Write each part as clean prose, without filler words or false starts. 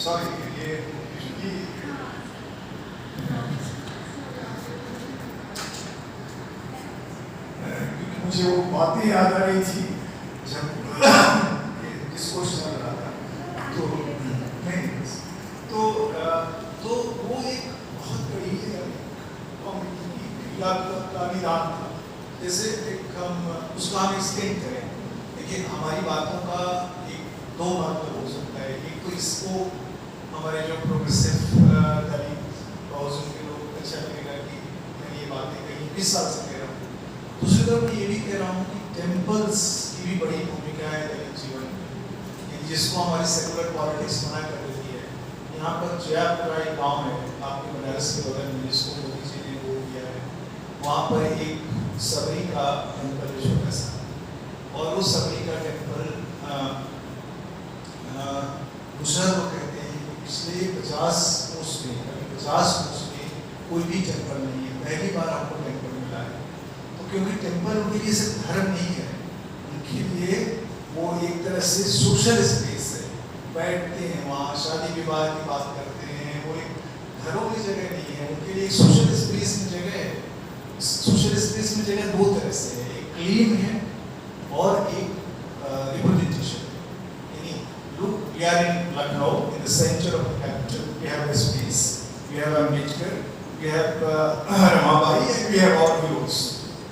Sorry ये मुझे वो बातें याद आ रही थी जब डिस्कोर्स चल रहा था, तो नहीं तो वो एक बहुत बड़ी कॉमेडी की का विधान था। जैसे एक हम उसका हम एक्सटेंड करें, लेकिन हमारी बातों का एक दो मतलब हो सकता है। एक तो इसको हमारे जो प्रोग्रेसिव दलित और के लोग अच्छा लगेगा कि मैं ये बातें कहीं 20 साल से कह रहा हूँ। दूसरी तरफ मैं ये भी कह रहा हूँ कि टेम्पल्स की भी बड़ी भूमिका है दलित जीवन में, जिसको हमारी सेकुलर पॉलिटिक्स मना कर देती है। यहाँ पर जयापुरा एक गाँव है आपके बनारस के बगल में, जिसको मोदी जी ने वो किया है। वहाँ पर एक सबरी का टेम्पल है छोटा सा, और वो सबरी का टेम्पल दूसरा लोग कहते हैं कि पिछले 50 कोस में कोई भी टेम्पल नहीं है, पहली बार आपको टेम्पल मिला है। तो क्योंकि टेम्पल उनके लिए सिर्फ धर्म नहीं है, उनके लिए वो एक तरह से सोशल स्पेस है। बैठते हैं वहाँ, शादी विवाह की बात करते हैं, वो एक घरों की जगह नहीं है, उनके लिए सोशल स्पेस में जगह है। सोशल स्पेस में जगह दो तरह से है, एक क्लीन है और एक representation. We are in Lucknow, in the center of the capital. We have a space. We have Ambedkar, we have Ramabai, and we have our heroes.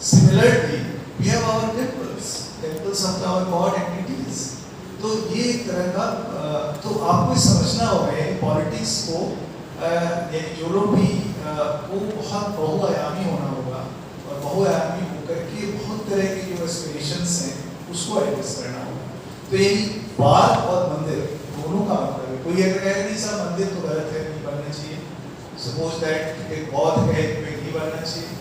Similarly, we have our temples of our god entities. तो ये एक तरह का तो आपको समझना होगा politics को, यानी जो लोग भी वो बहुत बहुआयामी होना होगा, और बहुआयामी होकर के बहुत तरह के जो एस्पिरेशंस हैं उसको एड्रेस करना होगा। तो यही बात और मंदिर दोनों का मतलब है। कोई अगर कहे नहीं साहब मंदिर तो गलत है, नहीं बनना चाहिए, सपोज दैट एक बौद्ध है कि नहीं बनना चाहिए,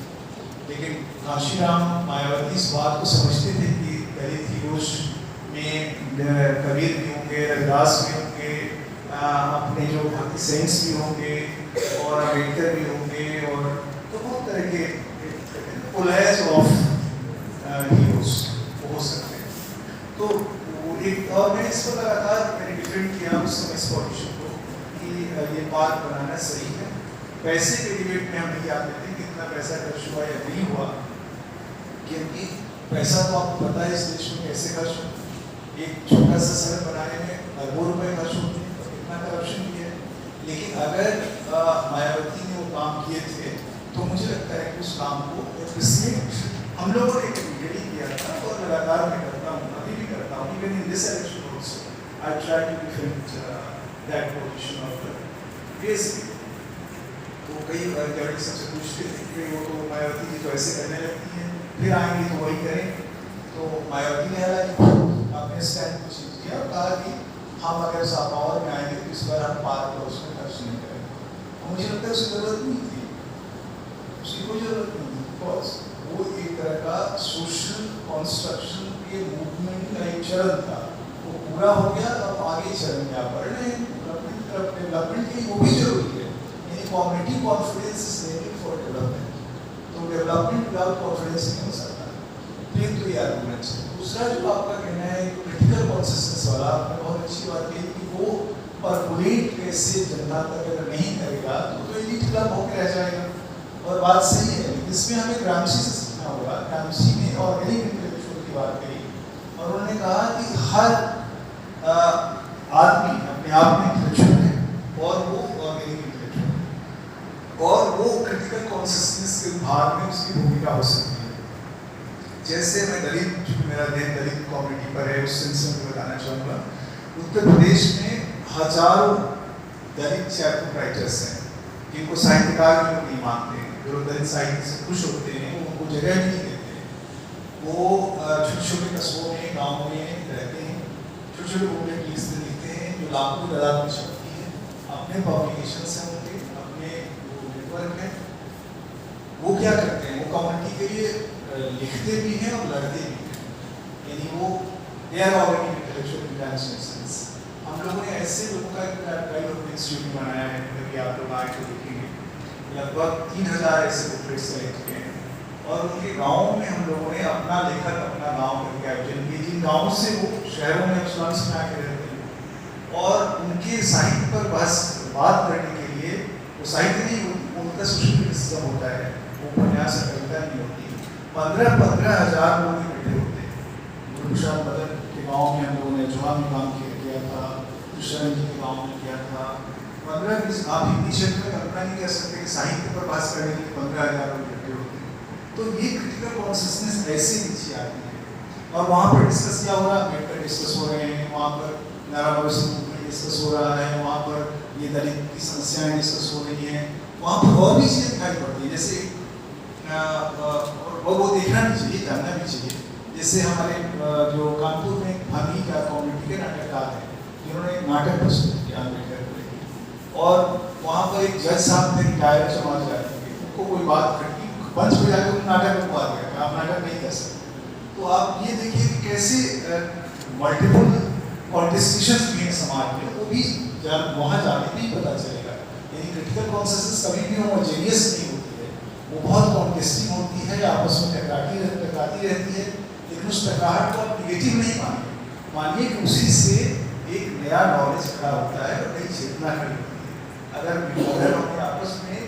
लेकिन काशीराम मायावती इस बात को समझते थे कि दलित हीरोज में कबीर भी होंगे, रविदास भी होंगे, अपने जो भक्ति सेंट्स भी होंगे, और अम्बेडकर भी होंगे, और तो बहुत तरह के कोलैज ऑफ हीरोज हो सकते हैं। तो एक और मैंने इस पर लगातार मैंने डिफेंड किया उस समय इस पॉलिटिशियन को कि ये पार्क बनाना सही है। पैसे के डिबेट में हम नहीं आते थे कितना पैसा खर्च हुआ या नहीं हुआ, क्योंकि पैसा तो आपको पता है इस देश में कैसे खर्च हो। एक छोटा सा सड़क बनाने में अरबों रुपए खर्च होते हैं, तो कितना करप्शन भी है। लेकिन अगर मायावती ने वो काम किए थे तो मुझे लगता है कि उस काम को एप्रिशिएट हम लोगों ने रेडी किया था, और लगातार मैं करता हूँ, अभी भी करता हूँ। Even in this election also I try to defend that position of the basic. तो कई जर्नलिस्ट सबसे पूछते थे कि वो तो मायावती जी तो ऐसे करने लगती हैं, फिर आएंगे तो वही करें। तो मायावती ने अपने स्टैंड को चेंज किया और कहा कि हम अगर पावर में आएंगे तो इस बार हम पार्क और उसमें खर्च नहीं करेंगे। मुझे लगता है उसकी जरूरत नहीं थी, उसकी कोई जरूरत नहीं थी, बिकॉज वो एक तरह का सोशल कंस्ट्रक्शन के मूवमेंट का एक चरण था, वो पूरा हो गया। अब आगे चरण क्या बढ़ रहे हैं डेवलपमेंट की, वो भी जरूरी है। यानी community confidence is necessary for development. तो डेवलपमेंट विदाउट कॉन्फिडेंस नहीं हो सकता। तो ये आर्गुमेंट है। दूसरा जो आपका कहना है क्रिटिकल कॉन्सिस्टेंस वाला, आपने बहुत अच्छी बात कही कि वो परकुलेट कैसे जनता तक अगर नहीं करेगा तो एलिट क्लब होकर रह जाएगा। और बात सही है, इसमें हमें ग्रामशी से सीखना होगा। ग्रामशी ने ऑर्गेनिक इंटेलेक्चुअल की बात कही, और उन्होंने कहा कि हर आदमी अपने आप में इंटेलेक्चुअल है, और वो ऑर्गेनिक इंटेलेक्चुअल है, और वो क्रिटिकल कॉन्सिस्टेंस के भाग में उसकी भूमिका हो सकती है। जैसे मैं दलित, चूंकि मेरा ध्यान दलित कम्युनिटी पर है, उस सेंस में बताना चाहूँगा, उत्तर प्रदेश में हजारों दलित चैप्टर राइटर्स हैं जिनको साहित्यकार भी लोग नहीं मानते, जो दलित साहित्य से खुश होते हैं, उनको जगह भी नहीं देते। वो छोटे छोटे कस्बों में, गाँव में रहते हैं, छोटे छोटे बुकलेट लिखते हैं जो लाखों की तादाद में छपती है। अपने पब्लिकेशन से उनके अपने नेटवर्क है। वो क्या करते हैं, वो कम्युनिटी के लिए लिखते भी हैं और लड़ते भी हैं। यानी वो they are organic intellectual intelligence. हम लोगों ने ऐसे लोगों का काइंड ऑफ इंस्टीट्यूट बनाया है, कभी आप लोग आए तो देखेंगे लगभग 3000 ऐसे बुकलेट्स सेलेक्ट किए हैं, और उनके गाँव में हम लोगों ने अपना लेखक अपना गाँव करके आयोजन किए, जिन गाँव से वो शहरों में स्लम्स में आके रहते हैं। और उनके साहित्य पर बात करने के लिए वो साहित्य नहीं, उनका सोशल क्रिटिसिज्म होता है, वो उपन्यास कविता नहीं होती। 15-15 हज़ार लोग इकट्ठे होते हैं। गुलशन बदल के गांव में हम लोगों ने जुआ में काम किया था, कृष्ण जी के गांव में किया था। 15-20 आप हिंदी क्षेत्र में कल्पना नहीं कर सकते कि साहित्य पर बात करने के लिए 15,000 लोग इकट्ठे होते हैं। तो ये क्रिटिकल कॉन्सियसनेस ऐसे नीचे आती है और वहाँ पर डिस्कस क्या हो रहा है, अम्बेडकर डिस्कस हो रहे हैं, वहाँ पर नारा भगत मूवमेंट डिस्कस हो रहा है, वहाँ पर ये दलित की समस्याएं डिस्कस हो रही हैं, वहाँ पर और भी चीज़ें दिखाई पड़ती है। जैसे और वो देखना भी चाहिए, जानना भी चाहिए। जैसे हमारे जो कानपुर में भाभी का कम्युनिटी के नाटककार हैं जिन्होंने नाटक प्रस्तुत किया अम्बेडकर को लेकर, और वहाँ पर एक जज साहब थे रिटायर्ड समाज जाति के, उनको कोई बात खटकी, मंच पे जाकर उन नाटक रुकवा दिया, आप नाटक नहीं कर सकते। तो आप ये देखिए कि कैसे मल्टीपल कॉन्टेस्टेशंस भी हैं समाज में, वो भी वहाँ जाने में ही पता चलेगा। यानी क्रिटिकल कॉन्सियसनेस कभी भी होमोजेनियस नहीं होती है, वो बहुत कॉन्टेस्टिंग होती है, आपस में टकराती रहती है। लेकिन उस टकराहट को आप निगेटिव नहीं मानिए कि उसी से एक नया नॉलेज खड़ा होता है और नई चेतना खड़ी होती है। अगर हम आपस में,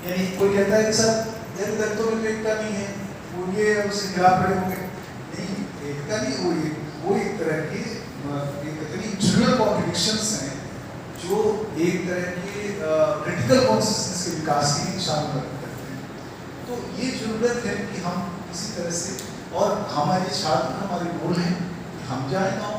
यानी कोई कहता है कि सर ये दलितों में एकता नहीं है, वो ये उसके खिलाफ खड़े होंगे, नहीं, एकता नहीं, वो एक तरह की इतनी जनरल कॉन्ट्रडिक्शंस हैं जो एक तरह के क्रिटिकल कॉन्सियसनेस के विकास की निशान करते हैं। तो ये जरूरत है कि हम इसी तरह से, और हमारे छात्र हमारे गोल हैं कि हम जाएं गाँव